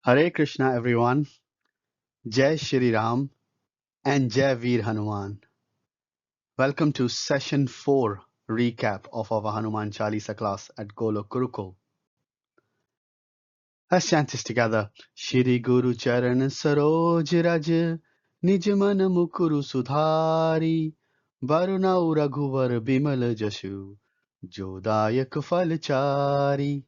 Hare Krishna, everyone. Jai Shri Ram and Jai Veer Hanuman. Welcome to session 4 recap of our Hanuman Chalisa class at Gurukul. Let's chant this together. Shri Guru Charan Saroj Raj Nij Man Mukuru Sudhari Varuna Raghuvar Bimal Jashu Jodayak Falchari.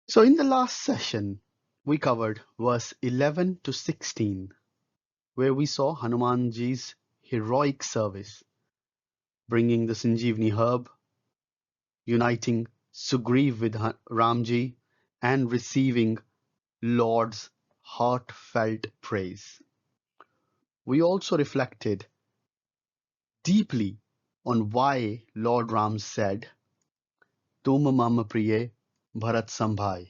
So in the last session, we covered verse 11 to 16, where we saw Hanumanji's heroic service, bringing the Sanjeevani herb, uniting Sugriv with Ramji, and receiving Lord's heartfelt praise. We also reflected deeply on why Lord Ram said, Tum mama priye Bharat Sambhai,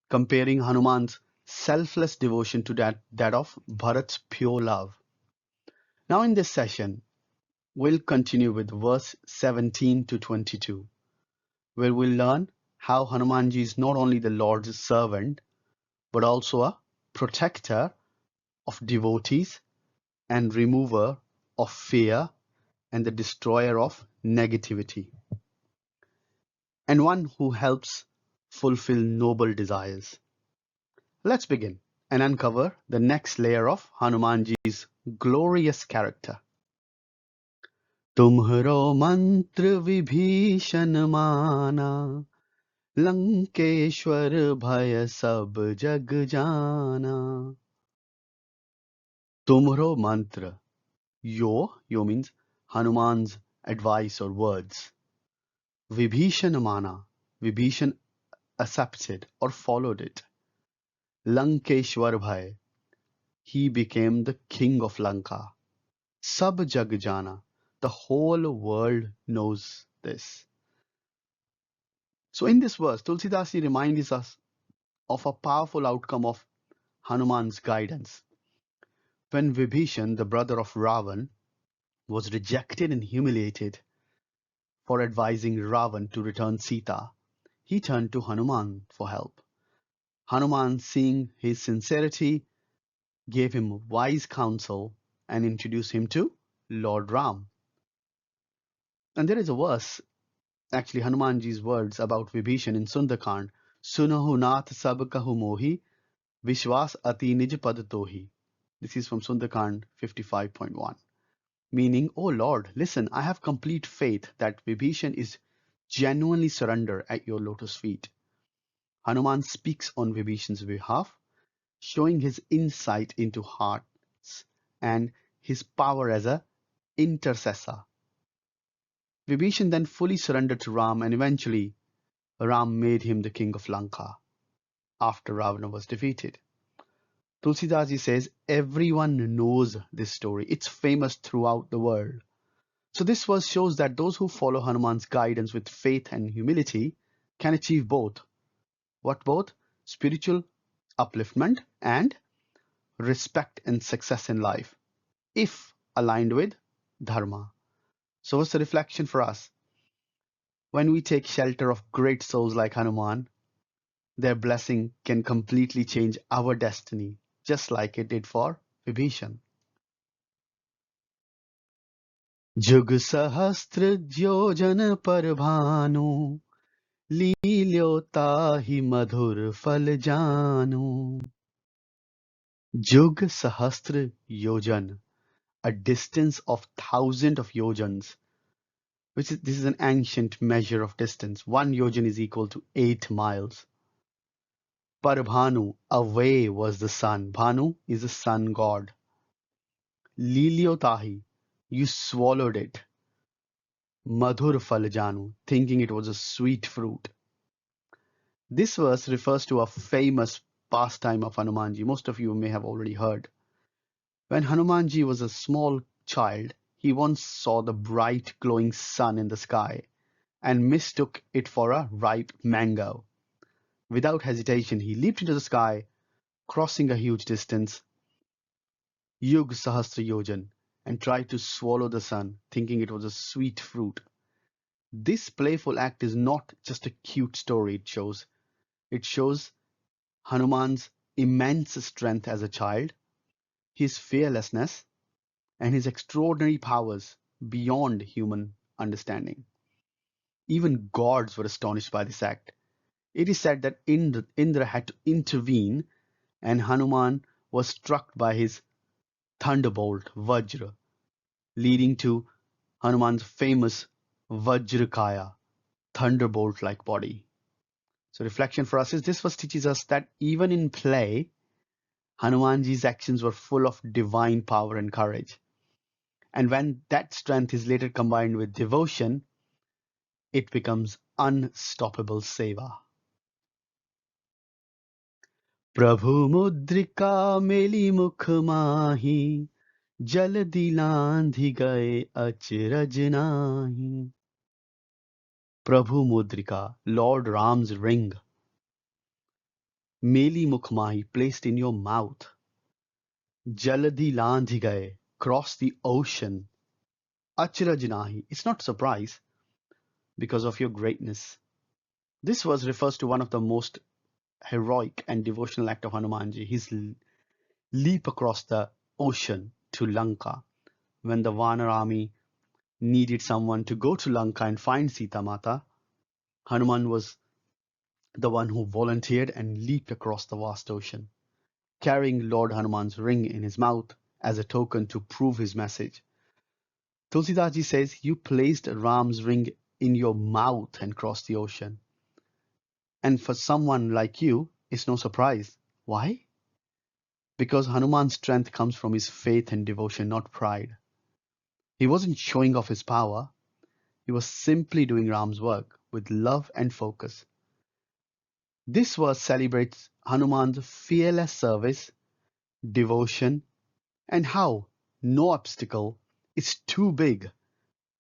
comparing Hanuman's selfless devotion to that of Bharat's pure love. Now in this session, we'll continue with verse 17 to 22, where we'll learn how Hanumanji is not only the Lord's servant, but also a protector of devotees and remover of fear and the destroyer of negativity, and one who helps fulfill noble desires. Let's begin and uncover the next layer of Hanumanji's glorious character. तुम्हरो मंत्र विभीषण माना लंकेश्वर भय सब जग जाना. Tumhro mantra. Yo means Hanuman's advice or words. Vibhishan mana. Vibhishan accepted or followed it. Lankeshwar bhai. He became the king of Lanka. Sab jag jana. The whole world knows this. So in this verse, Tulsidasi reminds us of a powerful outcome of Hanuman's guidance. When Vibhishan, the brother of Ravan, was rejected and humiliated for advising Ravan to return Sita, he turned to Hanuman for help. Hanuman, seeing his sincerity, gave him wise counsel and introduced him to Lord Ram. And there is a verse, actually Hanumanji's words about Vibhishan in Sundarkand, Sunahu nath sab kahu mohi, Vishwas ati nij pad tohi. This is from Sundarkand 55.1. Meaning, O Lord, listen, I have complete faith that Vibhishan is genuinely surrendered at your lotus feet. Hanuman speaks on Vibhishan's behalf, showing his insight into hearts and his power as an intercessor. Vibhishan then fully surrendered to Ram, and eventually Ram made him the king of Lanka after Ravana was defeated. Tulsidasi says everyone knows this story. It's famous throughout the world. So this verse shows that those who follow Hanuman's guidance with faith and humility can achieve both. What both? Spiritual upliftment and respect and success in life, if aligned with dharma. So what's the reflection for us? When we take shelter of great souls like Hanuman, their blessing can completely change our destiny, just like it did for Vibhishan. जुग सहस्त्र योजन पर भानु लील्यो ताहि मधुर फल जानु. Jug Sahastra Yojan, a distance of thousand of yojans, this is an ancient measure of distance. 1 yojan is equal to 8 miles. Parbhanu, away was the sun. Bhanu is the sun god. Lilyotahi, you swallowed it. Madhur Falajanu, thinking it was a sweet fruit. This verse refers to a famous pastime of Hanumanji. Most of you may have already heard. When Hanumanji was a small child, he once saw the bright glowing sun in the sky and mistook it for a ripe mango. Without hesitation, he leaped into the sky, crossing a huge distance, Yug Sahastra Yojan, and tried to swallow the sun, thinking it was a sweet fruit. This playful act is not just a cute story it shows Hanuman's immense strength as a child, his fearlessness, and his extraordinary powers beyond human understanding. Even gods were astonished by this act. It is said that Indra had to intervene, and Hanuman was struck by his thunderbolt Vajra, leading to Hanuman's famous Vajrakaya, thunderbolt-like body. So reflection for us is this verse teaches us that even in play, Hanumanji's actions were full of divine power and courage. And when that strength is later combined with devotion, it becomes unstoppable seva. प्रभु मुद्रिका मेली मुख माही जल दिलांधि गए अचरज नाही. Prabhu Mudrika, Lord Ram's ring, Meli Mukhmahi, placed in your mouth. Jaladi Landhi gaye, cross the ocean. Achraj nahi, it's not surprise because of your greatness. This verse refers to one of the most heroic and devotional act of Hanumanji, his leap across the ocean to Lanka when the Vanar army needed someone to go to Lanka and find Sita Mata. Hanuman was the one who volunteered and leaped across the vast ocean, carrying Lord Hanuman's ring in his mouth as a token to prove his message. Tulsidas ji says, you placed Ram's ring in your mouth and crossed the ocean. And for someone like you, it's no surprise. Why? Because Hanuman's strength comes from his faith and devotion, not pride. He wasn't showing off his power. He was simply doing Ram's work with love and focus. This verse celebrates Hanuman's fearless service, devotion, and how no obstacle is too big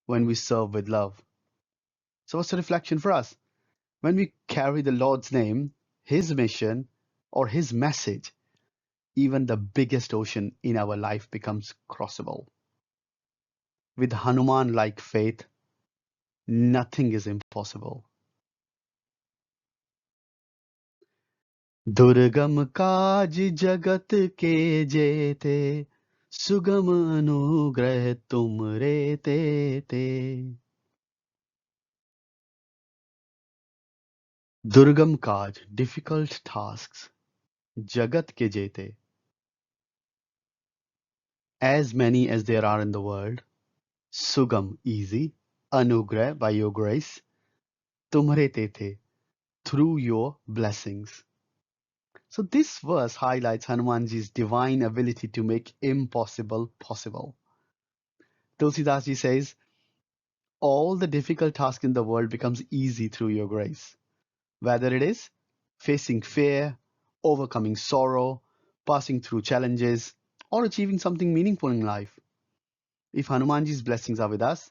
when we serve with love. So what's the reflection for us? When we carry the Lord's name, His mission, or His message, even the biggest ocean in our life becomes crossable. With Hanuman-like faith, nothing is impossible. दुर्गम काज जगत के जेते सुगम अनुग्रह तुम रे ते. Durgam Kaj, difficult tasks, Jagat ke jete, as many as there are in the world, Sugam, easy, Anugrah, by your grace, Tumhare tete, through your blessings. So this verse highlights Hanumanji's divine ability to make impossible possible. Tulsidas ji says, all the difficult tasks in the world becomes easy through your grace. Whether it is facing fear, overcoming sorrow, passing through challenges, or achieving something meaningful in life. If Hanumanji's blessings are with us,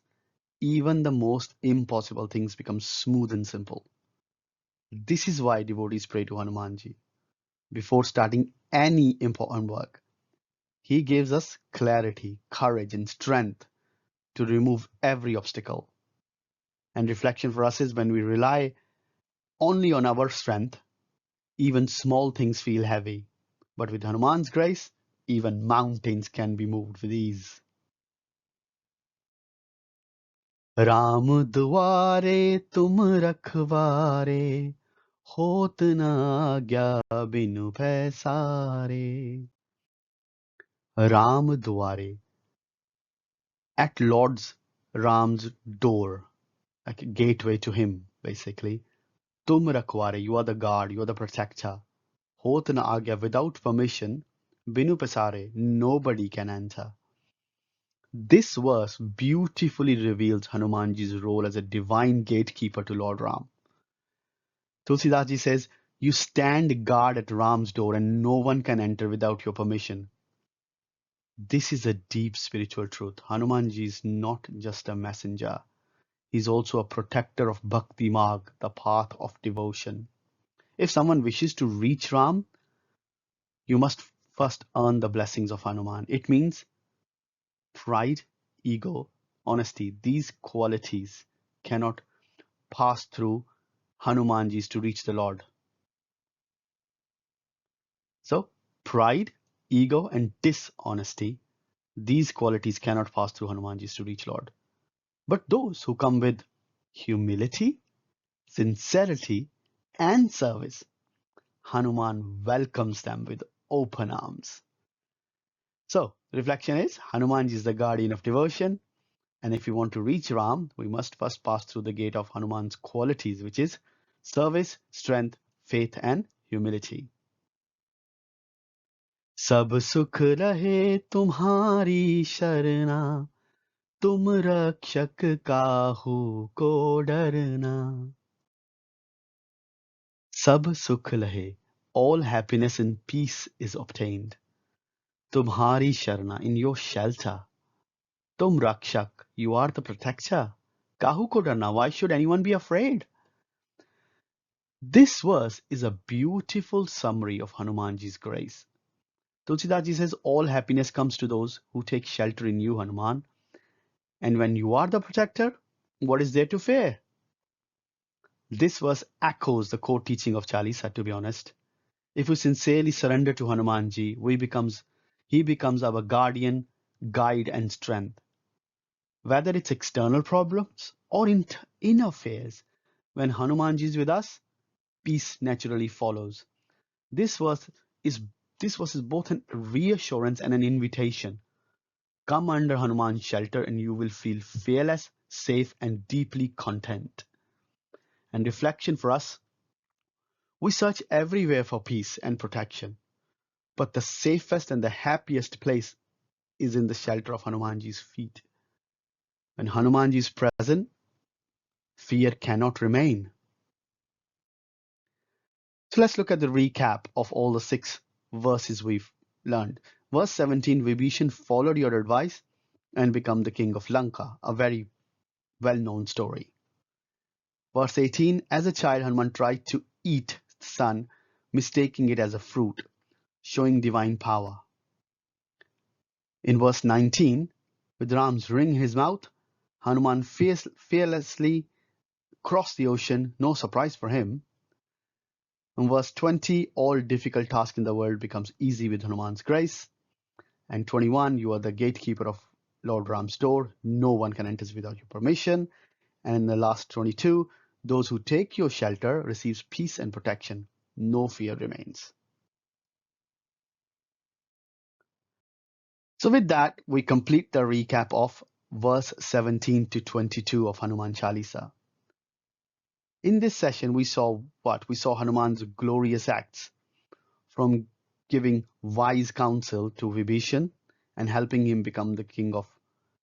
even the most impossible things become smooth and simple. This is why devotees pray to Hanumanji before starting any important work. He gives us clarity, courage, and strength to remove every obstacle. And reflection for us is when we rely only on our strength, even small things feel heavy. But with Hanuman's grace, even mountains can be moved with ease. Ram दुआरे तुम रखवारे होत न आज्ञा बिनु पैसारे. Ram Duare, at Lord's Ram's door, like a gateway to him, basically. Tum rakhware, you are the guard, you are the protector. Hot na agya, without permission, binu pasare, nobody can enter. This verse beautifully reveals Hanumanji's role as a divine gatekeeper to Lord Ram. Tulsidas ji says, you stand guard at Ram's door and no one can enter without your permission. This is a deep spiritual truth. Hanumanji is not just a messenger. He's also a protector of Bhakti Marg, the path of devotion. If someone wishes to reach Ram, you must first earn the blessings of Hanuman. It means pride, ego, honesty. These qualities cannot pass through Hanumanjis to reach the Lord. So, pride, ego, and dishonesty, these qualities cannot pass through Hanumanjis to reach Lord. But those who come with humility, sincerity, and service, Hanuman welcomes them with open arms. So, the reflection is Hanumanji is the guardian of devotion. And if we want to reach Ram, we must first pass through the gate of Hanuman's qualities, which is service, strength, faith, and humility. सब सुख रहे तुम्हारी शरणा, तुम रक्षक काहू को डरना. सब सुख रहे, all happiness and peace is obtained. तुम्हारी शरणा, in your shelter. तुम रक्षक, you are the protector. काहू को डरना, why should anyone be afraid? This verse is a beautiful summary of Hanumanji's grace. Tulsidas says, all happiness comes to those who take shelter in you, Hanuman. And when you are the protector, what is there to fear? This verse echoes the core teaching of Chalisa, to be honest. If we sincerely surrender to Hanumanji, he becomes our guardian, guide, and strength. Whether it's external problems or inner affairs, when Hanumanji is with us, peace naturally follows. This verse is both a reassurance and an invitation. Come under Hanuman's shelter and you will feel fearless, safe, and deeply content. And reflection for us, we search everywhere for peace and protection, but the safest and the happiest place is in the shelter of Hanumanji's feet. When Hanumanji is present, fear cannot remain. So let's look at the recap of all the 6 verses we've learned. Verse 17, Vibhishan followed your advice and become the king of Lanka, a very well-known story. Verse 18, as a child, Hanuman tried to eat the sun, mistaking it as a fruit, showing divine power. In verse 19, with Ram's ring in his mouth, Hanuman fearlessly crossed the ocean, no surprise for him. In verse 20, all difficult tasks in the world becomes easy with Hanuman's grace. And 21, you are the gatekeeper of Lord Ram's door. No one can enter without your permission. And in the last 22, those who take your shelter receives peace and protection. No fear remains. So with that, we complete the recap of verse 17 to 22 of Hanuman Chalisa. In this session, we saw what? We saw Hanuman's glorious acts, from giving wise counsel to Vibhishan and helping him become the king of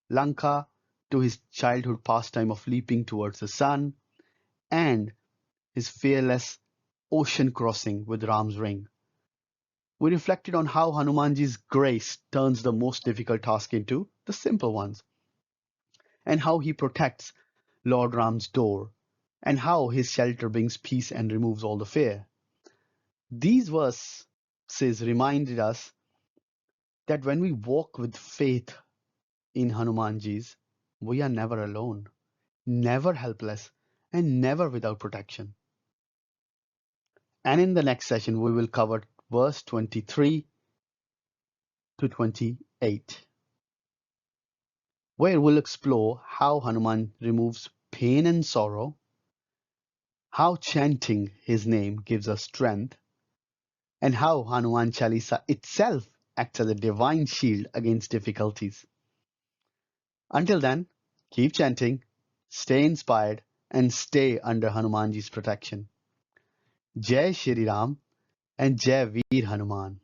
Lanka, to his childhood pastime of leaping towards the sun, and his fearless ocean crossing with Ram's ring. We reflected on how Hanumanji's grace turns the most difficult task into the simple ones, and how he protects Lord Ram's door, and how his shelter brings peace and removes all the fear. These verses reminded us that when we walk with faith in Hanumanji's, we are never alone, never helpless, and never without protection. And in the next session, we will cover verse 23 to 28, where we'll explore how Hanuman removes pain and sorrow, how chanting his name gives us strength, and how Hanuman Chalisa itself acts as a divine shield against difficulties. Until then, keep chanting, stay inspired, and stay under Hanumanji's protection. Jai Shri Ram and Jai Veer Hanuman.